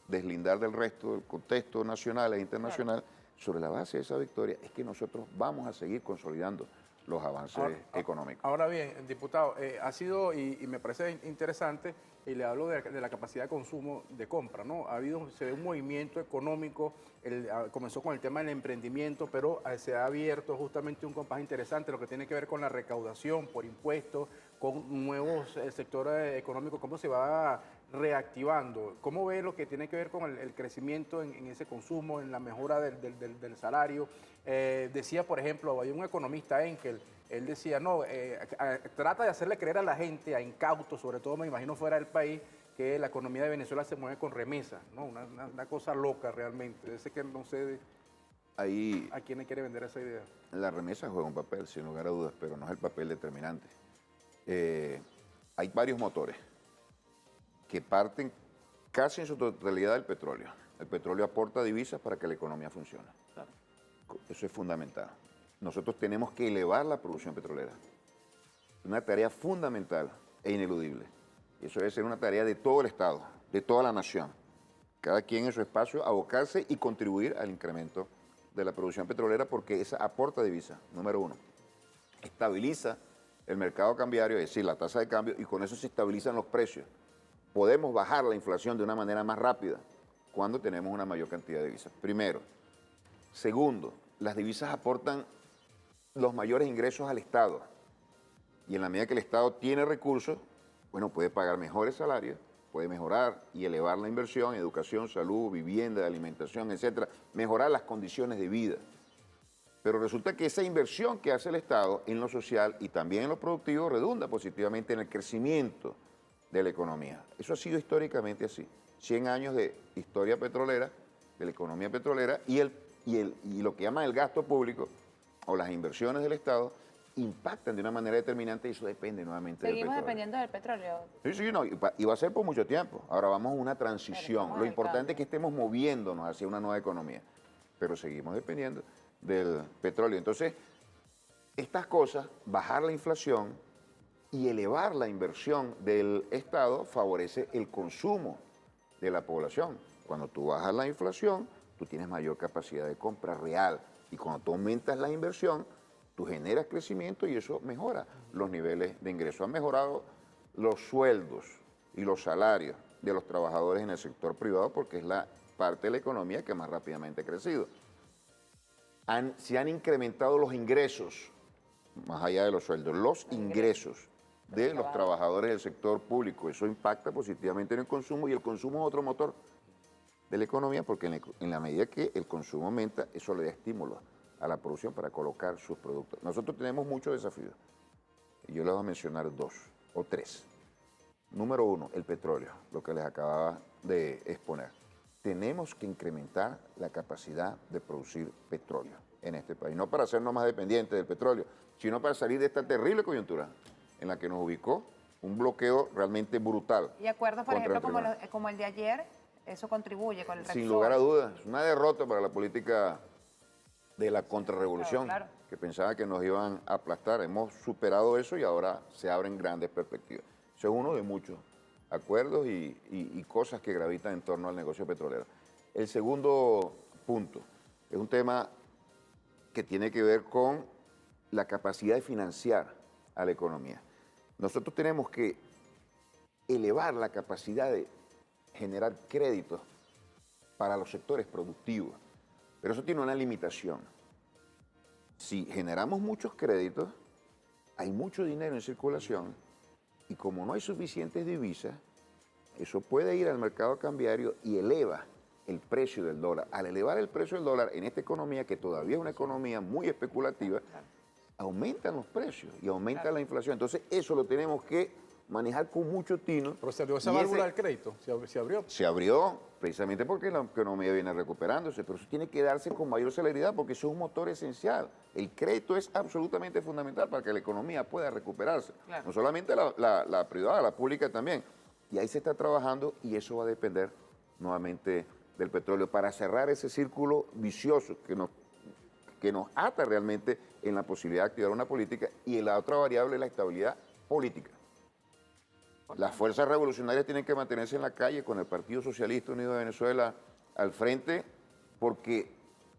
deslindar del resto, del contexto nacional e internacional, sobre la base de esa victoria es que nosotros vamos a seguir consolidando los avances económicos. Ahora bien, diputado, ha sido, y me parece interesante, y le hablo de la capacidad de consumo de compra, ¿no? Se ve un movimiento económico, comenzó con el tema del emprendimiento, pero se ha abierto justamente un compás interesante, lo que tiene que ver con la recaudación por impuestos, con nuevos sectores económicos, cómo se va reactivando. ¿Cómo ve lo que tiene que ver con el crecimiento en ese consumo, en la mejora del salario? Decía, por ejemplo, hay un economista, Enkel, él decía, no, trata de hacerle creer a la gente, a incautos, sobre todo me imagino fuera del país, que la economía de Venezuela se mueve con remesas, ¿no? Una cosa loca realmente. Ese que no sé ahí a quién le quiere vender esa idea. La remesa juega un papel, sin lugar a dudas, pero no es el papel determinante. Hay varios motores que parten casi en su totalidad del petróleo. El petróleo aporta divisas para que la economía funcione. Claro. Eso es fundamental. Nosotros tenemos que elevar la producción petrolera. Es una tarea fundamental e ineludible. Y eso debe ser una tarea de todo el Estado, de toda la nación. Cada quien en su espacio abocarse y contribuir al incremento de la producción petrolera porque esa aporta divisas, número 1. Estabiliza el mercado cambiario, es decir, la tasa de cambio, y con eso se estabilizan los precios. Podemos bajar la inflación de una manera más rápida cuando tenemos una mayor cantidad de divisas. Primero. Segundo, las divisas aportan los mayores ingresos al Estado. Y en la medida que el Estado tiene recursos, bueno, puede pagar mejores salarios, puede mejorar y elevar la inversión, educación, salud, vivienda, alimentación, etcétera, mejorar las condiciones de vida. Pero resulta que esa inversión que hace el Estado en lo social y también en lo productivo redunda positivamente en el crecimiento de la economía. Eso ha sido históricamente así. 100 años de historia petrolera, de la economía petrolera y lo que llaman el gasto público o las inversiones del Estado impactan de una manera determinante y eso depende nuevamente del Seguimos petróleo. dependiendo del petróleo. Sí, no, y va a ser por mucho tiempo. Ahora vamos a una transición. estamos Lo en importante cambio. es que estemos moviéndonos hacia una nueva economía, pero seguimos dependiendo del petróleo. Entonces, estas cosas, bajar la inflación y elevar la inversión del Estado favorece el consumo de la población. Cuando tú bajas la inflación, tú tienes mayor capacidad de compra real y cuando tú aumentas la inversión, tú generas crecimiento y eso mejora los niveles de ingreso. Han mejorado los sueldos y los salarios de los trabajadores en el sector privado porque es la parte de la economía que más rápidamente ha crecido. Se han incrementado los ingresos, más allá de los sueldos, los ingresos de los trabajadores del sector público. Eso impacta positivamente en el consumo y el consumo es otro motor de la economía porque en la medida que el consumo aumenta, eso le da estímulo a la producción para colocar sus productos. Nosotros tenemos muchos desafíos y yo les voy a mencionar 2 o 3. Número 1, el petróleo, lo que les acababa de exponer. Tenemos que incrementar la capacidad de producir petróleo en este país, no para hacernos más dependientes del petróleo, sino para salir de esta terrible coyuntura en la que nos ubicó un bloqueo realmente brutal. Y acuerdos, por contra ejemplo, nuestro hermano. como el de ayer, eso contribuye con el Sin Repsol. lugar a dudas, es una derrota para la política de la contrarrevolución, Claro. que pensaba que nos iban a aplastar. Hemos superado eso y ahora se abren grandes perspectivas. Eso es uno de muchos acuerdos y cosas que gravitan en torno al negocio petrolero. El segundo punto es un tema que tiene que ver con la capacidad de financiar a la economía. Nosotros tenemos que elevar la capacidad de generar créditos para los sectores productivos, pero eso tiene una limitación. Si generamos muchos créditos, hay mucho dinero en circulación y como no hay suficientes divisas, eso puede ir al mercado cambiario y eleva el precio del dólar. Al elevar el precio del dólar en esta economía, que todavía es una economía muy especulativa, aumentan los precios y aumenta la inflación. Entonces eso lo tenemos que manejar con mucho tino. Pero se abrió esa Y válvula ese- del crédito, se abrió. Se abrió precisamente porque la economía viene recuperándose, pero eso tiene que darse con mayor celeridad porque eso es un motor esencial. El crédito es absolutamente fundamental para que la economía pueda recuperarse. Claro. No solamente la privada, la pública también. Y ahí se está trabajando y eso va a depender nuevamente del petróleo para cerrar ese círculo vicioso que nos ata realmente en la posibilidad de activar una política y la otra variable es la estabilidad política. Las fuerzas revolucionarias tienen que mantenerse en la calle con el Partido Socialista Unido de Venezuela al frente porque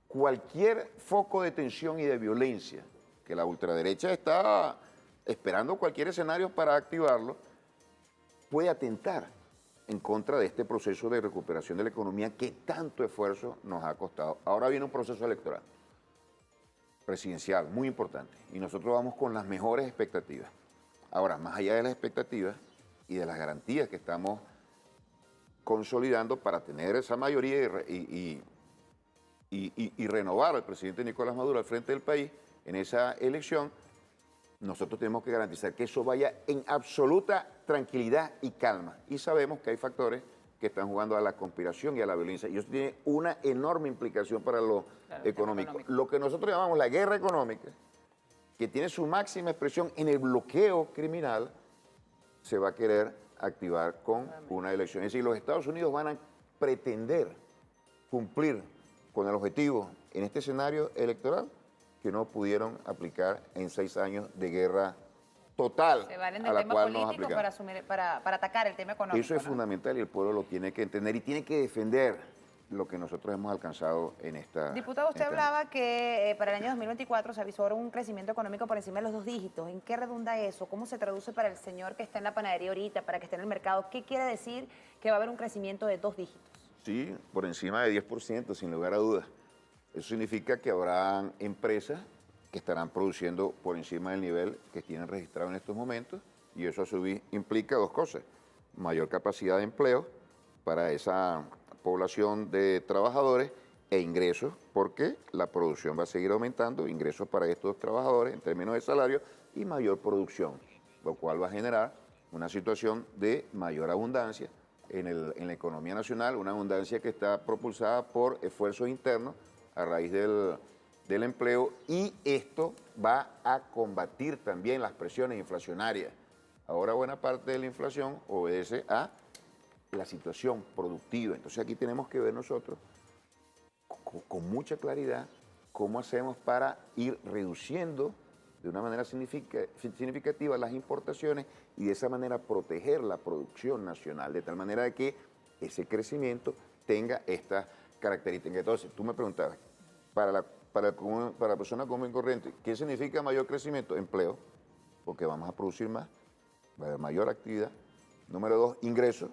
cualquier foco de tensión y de violencia, que la ultraderecha está esperando cualquier escenario para activarlo, puede atentar en contra de este proceso de recuperación de la economía que tanto esfuerzo nos ha costado. Ahora viene un proceso electoral presidencial muy importante y nosotros vamos con las mejores expectativas. Ahora, más allá de las expectativas y de las garantías que estamos consolidando para tener esa mayoría y renovar al presidente Nicolás Maduro al frente del país en esa elección, nosotros tenemos que garantizar que eso vaya en absoluta tranquilidad y calma. Y sabemos que hay factores que están jugando a la conspiración y a la violencia. Y eso tiene una enorme implicación para lo económico. Lo que nosotros llamamos la guerra económica, que tiene su máxima expresión en el bloqueo criminal, se va a querer activar con una elección. Es decir, los Estados Unidos van a pretender cumplir con el objetivo en este escenario electoral que no pudieron aplicar en 6 años de guerra total Se valen a del la tema cual nos político aplicaron. para atacar el tema económico. Eso es ¿no? fundamental y el pueblo lo tiene que entender y tiene que defender lo que nosotros hemos alcanzado en esta... Diputado, usted en esta- hablaba que para el año 2024 se avisó un crecimiento económico por encima de los 2 dígitos. ¿En qué redunda eso? ¿Cómo se traduce para el señor que está en la panadería ahorita, para que esté en el mercado? ¿Qué quiere decir que va a haber un crecimiento de 2 dígitos? Sí, por encima de 10%, sin lugar a dudas. Eso significa que habrán empresas que estarán produciendo por encima del nivel que tienen registrado en estos momentos y eso a su vez implica 2 cosas. mayor capacidad de empleo para esa población de trabajadores e ingresos, porque la producción va a seguir aumentando, ingresos para estos trabajadores en términos de salario y mayor producción, lo cual va a generar una situación de mayor abundancia en la economía nacional, una abundancia que está propulsada por esfuerzos internos a raíz del empleo, y esto va a combatir también las presiones inflacionarias. Ahora buena parte de la inflación obedece a la situación productiva. Entonces aquí tenemos que ver nosotros con mucha claridad cómo hacemos para ir reduciendo de una manera significativa las importaciones y de esa manera proteger la producción nacional, de tal manera de que ese crecimiento tenga estas características. Entonces, tú me preguntabas, para la persona común y corriente, ¿qué significa mayor crecimiento? Empleo, porque vamos a producir más, va a haber mayor actividad. Número 2, ingresos,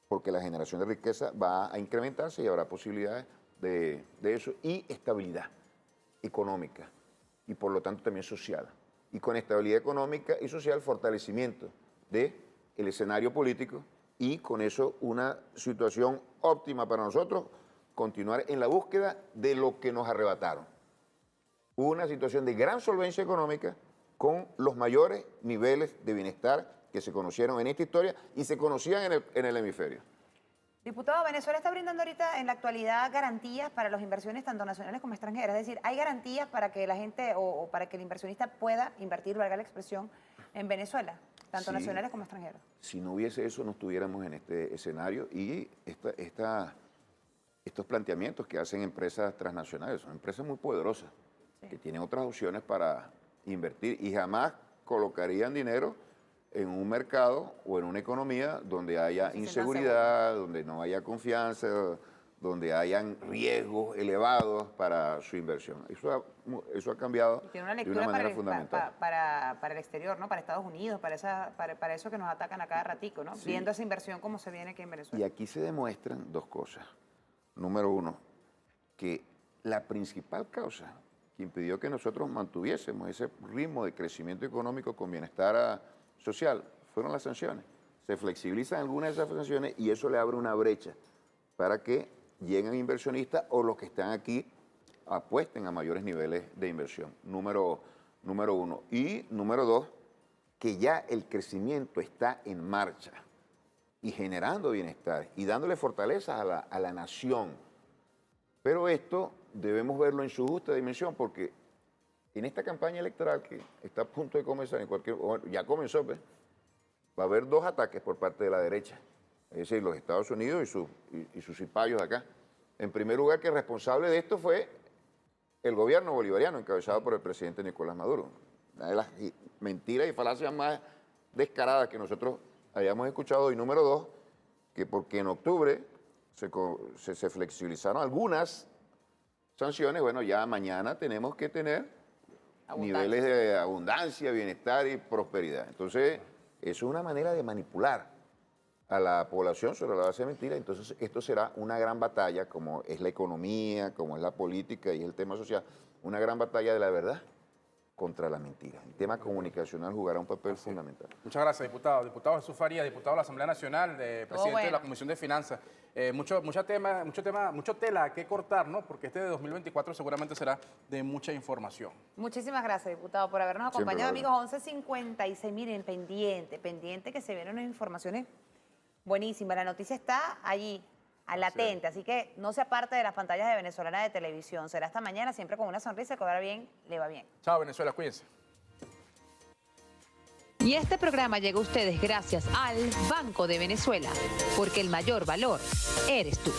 porque la generación de riqueza va a incrementarse y habrá posibilidades de eso, y estabilidad económica y por lo tanto también social. Y con estabilidad económica y social, fortalecimiento del escenario político, y con eso una situación óptima para nosotros, continuar en la búsqueda de lo que nos arrebataron. Una situación de gran solvencia económica con los mayores niveles de bienestar que se conocieron en esta historia y se conocían en el hemisferio. Diputado, Venezuela está brindando ahorita en la actualidad garantías para las inversiones tanto nacionales como extranjeras. Es decir, ¿hay garantías para que la gente o para que el inversionista pueda invertir, valga la expresión, en Venezuela, tanto nacionales como extranjeros? Si no hubiese eso, no estuviéramos en este escenario, y estos planteamientos que hacen empresas transnacionales son empresas muy poderosas, que tienen otras opciones para invertir y jamás colocarían dinero en un mercado o en una economía donde haya inseguridad, donde no haya confianza, donde hayan riesgos elevados para su inversión. Eso ha cambiado de una manera fundamental. Para el exterior, ¿no? Para Estados Unidos, para eso que nos atacan a cada ratico, ¿no? Sí. Viendo esa inversión como se viene aquí en Venezuela. Y aquí se demuestran dos cosas. Número uno, que la principal causa que impidió que nosotros mantuviésemos ese ritmo de crecimiento económico con bienestar social fueron las sanciones. Se flexibilizan algunas de esas sanciones y eso le abre una brecha para que lleguen inversionistas o los que están aquí apuesten a mayores niveles de inversión. Número uno. Y número dos, que ya el crecimiento está en marcha y generando bienestar y dándole fortaleza a la nación. Pero esto debemos verlo en su justa dimensión, porque en esta campaña electoral que está a punto de comenzar, ya comenzó, ¿ves? Va a haber dos ataques por parte de la derecha, es decir, los Estados Unidos y sus cipayos acá. En primer lugar, que el responsable de esto fue el gobierno bolivariano encabezado por el presidente Nicolás Maduro. Una de las mentiras y falacias más descaradas que nosotros hayamos escuchado. Y número dos, que porque en octubre se flexibilizaron algunas sanciones, bueno, ya mañana tenemos que tener niveles de abundancia, bienestar y prosperidad. Entonces, eso es una manera de manipular a la población sobre la base de mentiras. Entonces, esto será una gran batalla, como es la economía, como es la política y el tema social, una gran batalla de la verdad contra la mentira. El tema comunicacional jugará un papel fundamental. Muchas gracias, diputado. Diputado Jesús Farías, diputado de la Asamblea Nacional, presidente de la Comisión de Finanzas. Mucho tela que cortar, ¿no? Porque este de 2024 seguramente será de mucha información. Muchísimas gracias, diputado, por habernos acompañado. Amigos, 11:56, miren, pendiente que se vienen unas informaciones buenísimas. La noticia está allí, latente, así que no se aparte de las pantallas de Venezolana de Televisión. Será hasta mañana, siempre con una sonrisa, que ahora bien, le va bien. Chao, Venezuela, cuídense. Y este programa llega a ustedes gracias al Banco de Venezuela, porque el mayor valor eres tú.